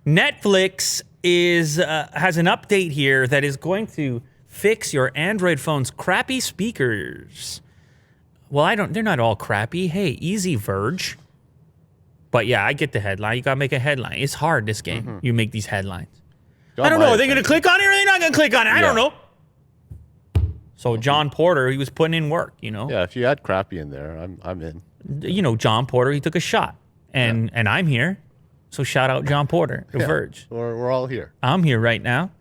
Netflix has an update here that is going to fix your Android phone's crappy speakers. Well, they're not all crappy. Hey, easy, Verge. But yeah, I get the headline. You gotta make a headline. It's hard, this game. You make these headlines. I don't know. Are they gonna click on it or are they not gonna click on it? I don't know. So John Porter, he was putting in work, Yeah, if you had crappy in there, I'm in. John Porter, he took a shot. And I'm here. So shout out John Porter, The Verge. We're all here. I'm here right now.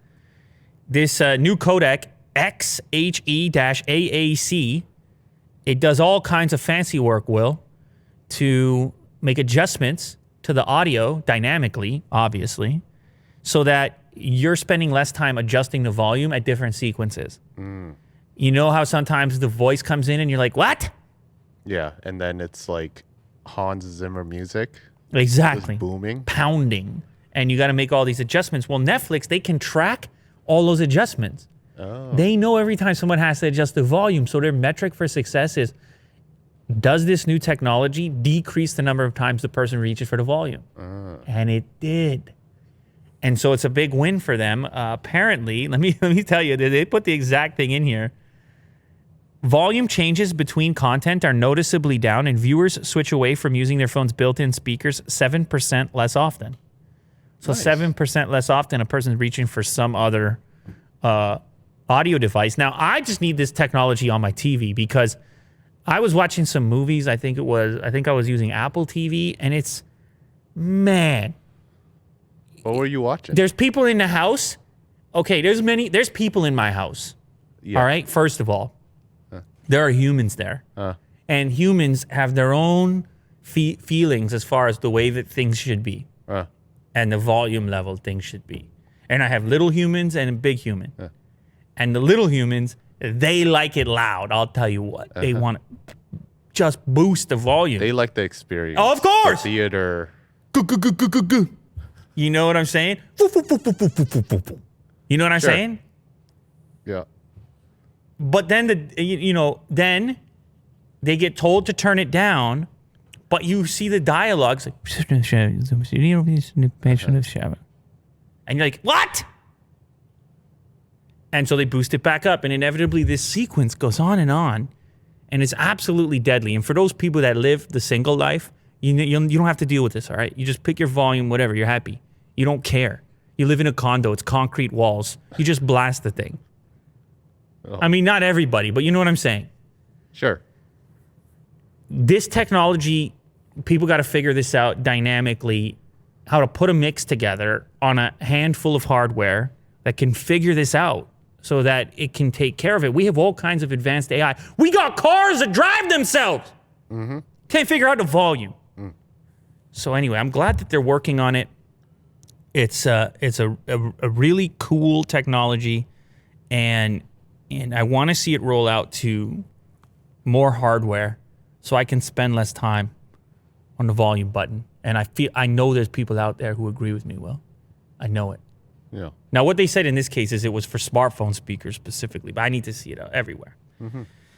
This new codec, XHE-AAC, it does all kinds of fancy work, Will, to make adjustments to the audio dynamically, obviously, so that you're spending less time adjusting the volume at different sequences. You know how sometimes the voice comes in and you're like, what? Yeah, and then it's like Hans Zimmer music. Exactly. Booming. Pounding. And you got to make all these adjustments. Well, Netflix, they can track all those adjustments. They know every time someone has to adjust the volume. So their metric for success is, does this new technology decrease the number of times the person reaches for the volume? And it did. And so it's a big win for them. Apparently, let me tell you, they put the exact thing in here. Volume changes between content are noticeably down, and viewers switch away from using their phone's built-in speakers 7% less often. So 7% less often a person's reaching for some other audio device. Now, I just need this technology on my TV because I was watching some movies. I think I was using Apple TV, and man. What were you watching? There's people in the house. Okay, there's people in my house. Yeah. All right, first of all, there are humans there. And humans have their own feelings as far as the way that things should be. And the volume level things should be. And I have little humans and a big human. And the little humans, they like it loud. I'll tell you what. They want to just boost the volume. They like the experience. Oh, of course. The theater. You know what I'm saying? You know what I'm saying? Yeah. But then then they get told to turn it down, but you see the dialogues like, and you're like, what? And so they boost it back up, and inevitably this sequence goes on, and it's absolutely deadly. And for those people that live the single life, you don't have to deal with this, all right? You just pick your volume, whatever, you're happy. You don't care. You live in a condo, it's concrete walls. You just blast the thing. I mean, not everybody, but you know what I'm saying. Sure. This technology, people got to figure this out dynamically, how to put a mix together on a handful of hardware that can figure this out so that it can take care of it. We have all kinds of advanced AI. We got cars that drive themselves. Can't figure out the volume. So anyway, I'm glad that they're working on it. It's a really cool technology, and I want to see it roll out to more hardware so I can spend less time on the volume button. And I know there's people out there who agree with me, Will. I know it. Yeah. Now, what they said in this case is it was for smartphone speakers specifically, but I need to see it out everywhere.